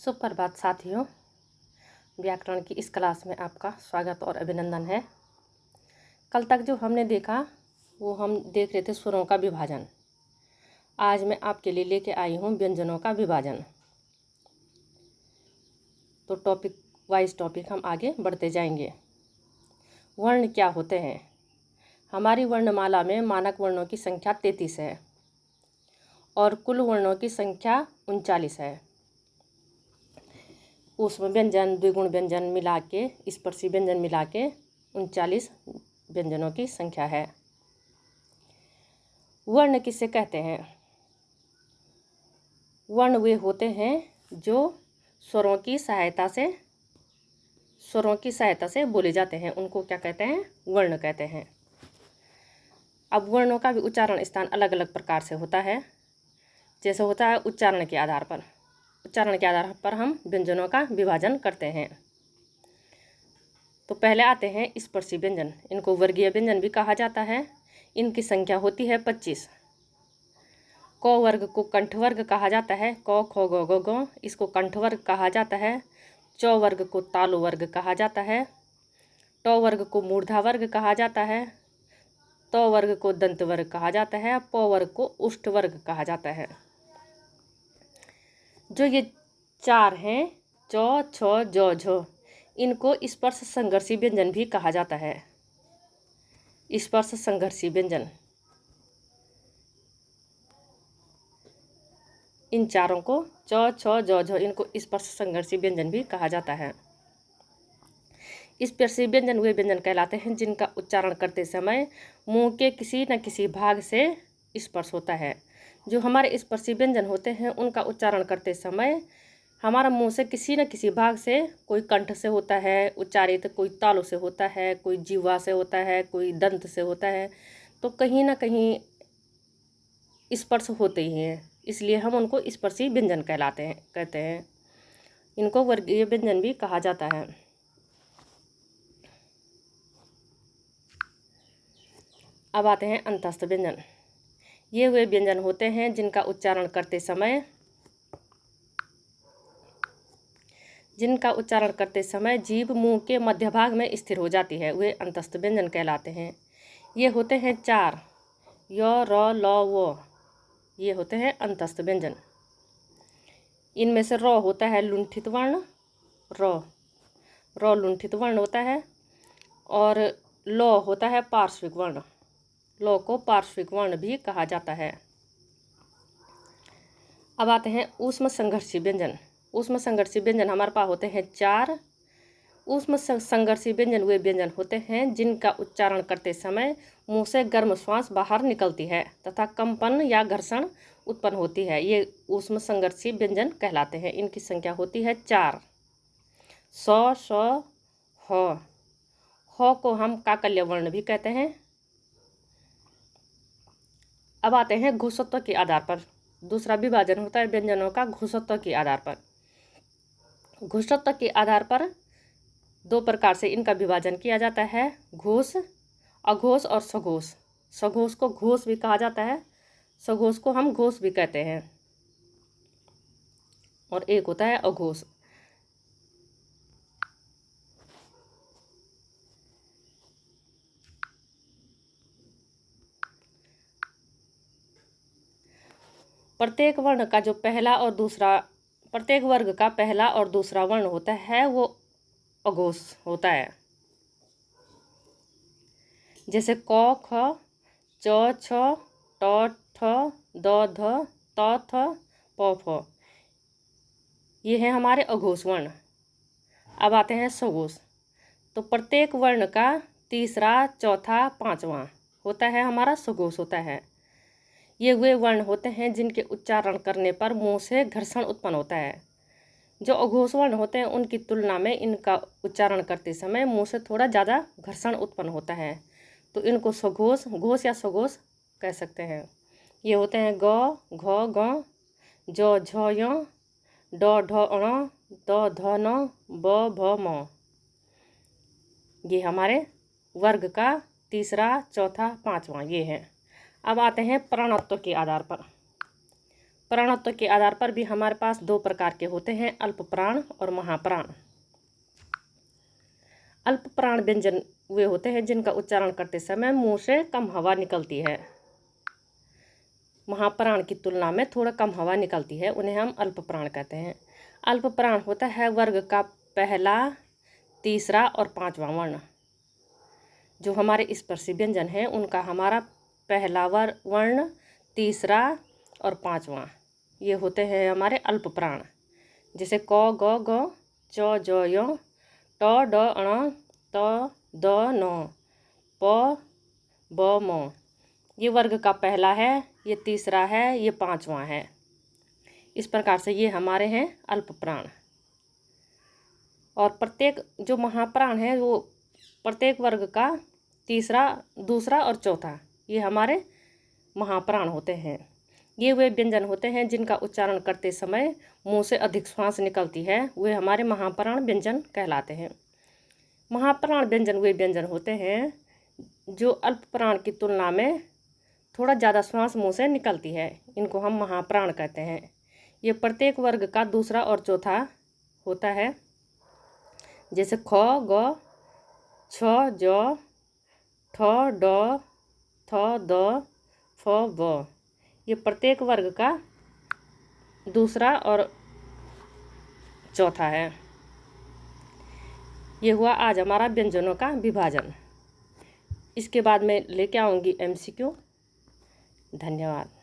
सुप्रभात साथियों, व्याकरण की इस क्लास में आपका स्वागत और अभिनंदन है। कल तक जो हमने देखा वो हम देख रहे थे स्वरों का विभाजन। आज मैं आपके लिए लेके आई हूँ व्यंजनों का विभाजन। तो टॉपिक वाइज टॉपिक हम आगे बढ़ते जाएंगे। वर्ण क्या होते हैं? हमारी वर्णमाला में मानक वर्णों की संख्या 33 है और कुल वर्णों की संख्या 39 है। उसमें व्यंजन द्विगुण व्यंजन मिला के स्पर्शी व्यंजन मिला के 39 व्यंजनों की संख्या है। वर्ण किसे कहते हैं? वर्ण वे होते हैं जो स्वरों की सहायता से बोले जाते हैं, उनको क्या कहते हैं? वर्ण कहते हैं। अब वर्णों का भी उच्चारण स्थान अलग अलग प्रकार से होता है। जैसे होता है उच्चारण के आधार पर हम व्यंजनों का विभाजन करते हैं। तो पहले आते हैं स्पर्शी व्यंजन। इनको वर्गीय व्यंजन भी कहा जाता है। इनकी संख्या होती है 25। क वर्ग को कंठ वर्ग कहा जाता है। क ख ग घ ङ, इसको कंठ वर्ग कहा जाता है। च वर्ग को तालु वर्ग कहा जाता है। ट वर्ग को मूर्धा वर्ग कहा जाता है। त वर्ग को दंत वर्ग कहा जाता है। प वर्ग को उष्ठ वर्ग कहा जाता है। जो ये चार हैं च छ ज झ, इनको स्पर्श संघर्षी व्यंजन भी कहा जाता है। स्पर्श संघर्षी व्यंजन, इन चारों को च छ ज झ, इनको स्पर्श संघर्षी व्यंजन भी कहा जाता है। स्पर्शी व्यंजन वे व्यंजन कहलाते हैं जिनका उच्चारण करते समय मुंह के किसी न किसी भाग से स्पर्श होता है। जो हमारे स्पर्शी व्यंजन होते हैं उनका उच्चारण करते समय हमारा मुंह से किसी न किसी भाग से, कोई कंठ से होता है उच्चारित, कोई तालु से होता है, कोई जीवा से होता है, कोई दंत से होता है, तो कहीं ना कहीं स्पर्श होते ही हैं। इसलिए हम उनको स्पर्शी व्यंजन कहते हैं। इनको वर्गीय व्यंजन भी कहा जाता है। अब आते हैं अंतस्थ व्यंजन। ये वे व्यंजन होते हैं जिनका उच्चारण करते समय जीभ मुंह के मध्य भाग में स्थिर हो जाती है। वे अंतस्थ व्यंजन कहलाते हैं। ये होते हैं चार, य र ल व, ये होते हैं अंतस्थ व्यंजन। इनमें से र होता है लुंठित वर्ण, र लुंठित वर्ण होता है, और ल होता है पार्श्विक वर्ण। ल को पार्श्विक वर्ण भी कहा जाता है। अब आते हैं ऊष्म संघर्षी व्यंजन। ऊष्म संघर्षी व्यंजन हमारे पास होते हैं चार। ऊष्म संघर्षी व्यंजन वे व्यंजन होते हैं जिनका उच्चारण करते समय मुंह से गर्म श्वास बाहर निकलती है तथा कंपन या घर्षण उत्पन्न होती है। ये ऊष्म संघर्षी व्यंजन कहलाते हैं। इनकी संख्या होती है चार। स ह, ह को हम काकल्य वर्ण भी कहते हैं। अब आते हैं घोषत्व के आधार पर। दूसरा विभाजन होता है व्यंजनों का घोषत्व के आधार पर। घोषत्व के आधार पर दो प्रकार से इनका विभाजन किया जाता है, घोष, अघोष और सघोष। सघोष को घोष भी कहा जाता है, सघोष को हम घोष भी कहते हैं, और एक होता है अघोष। प्रत्येक वर्ग का पहला और दूसरा वर्ण होता है वो अघोष होता है। जैसे क ख च छ ट ठ द ध त थ प फ, ये है हमारे अघोष वर्ण। अब आते हैं सघोष। तो प्रत्येक वर्ण का तीसरा, चौथा, पांचवा होता है हमारा सघोष होता है। ये वे वर्ण होते हैं जिनके उच्चारण करने पर मुंह से घर्षण उत्पन्न होता है। जो अघोष वर्ण होते हैं उनकी तुलना में इनका उच्चारण करते समय मुंह से थोड़ा ज़्यादा घर्षण उत्पन्न होता है, तो इनको सघोष, घोष या सघोष कह सकते हैं। ये होते हैं ग, घ, ग, ज, झ, य, ड, ढ, ण, द, ध, न, ब, भ, म। ये हमारे वर्ग का तीसरा, चौथा, पांचवा ये है। अब आते हैं प्राणत्व के आधार पर। प्राणत्व के आधार पर भी हमारे पास दो प्रकार के होते हैं, अल्प प्राण और महाप्राण। अल्प प्राण व्यंजन वे होते हैं जिनका उच्चारण करते समय मुंह से कम हवा निकलती है, महाप्राण की तुलना में थोड़ा कम हवा निकलती है, उन्हें हम अल्प प्राण कहते हैं। अल्प प्राण होता है वर्ग का पहला, तीसरा और पांचवा वर्ण। जो हमारे स्पर्शी व्यंजन हैं उनका हमारा पहला वर्ण, तीसरा और पांचवा, ये होते हैं हमारे अल्प प्राण। जैसे क, ग, ग, च, ज, य, ट, ड, ण, त, द, न, प, ब, म। ये वर्ग का पहला है, ये तीसरा है, ये पांचवा है। इस प्रकार से ये हमारे हैं अल्प प्राण। और प्रत्येक जो महाप्राण है वो प्रत्येक वर्ग का तीसरा, दूसरा और चौथा, ये हमारे महाप्राण होते हैं। ये वे व्यंजन होते हैं जिनका उच्चारण करते समय मुंह से अधिक श्वास निकलती है, वे हमारे महाप्राण व्यंजन कहलाते हैं। महाप्राण व्यंजन वे व्यंजन होते हैं जो अल्प प्राण की तुलना में थोड़ा ज़्यादा श्वास मुंह से निकलती है, इनको हम महाप्राण कहते हैं। ये प्रत्येक वर्ग का दूसरा और चौथा होता है। जैसे ख, ग, छ, ज, ठ, ड, थ, द, फ, ब। ये प्रत्येक वर्ग का दूसरा और चौथा है। ये हुआ आज हमारा व्यंजनों का विभाजन। इसके बाद मैं लेके आऊँगी MCQ। धन्यवाद।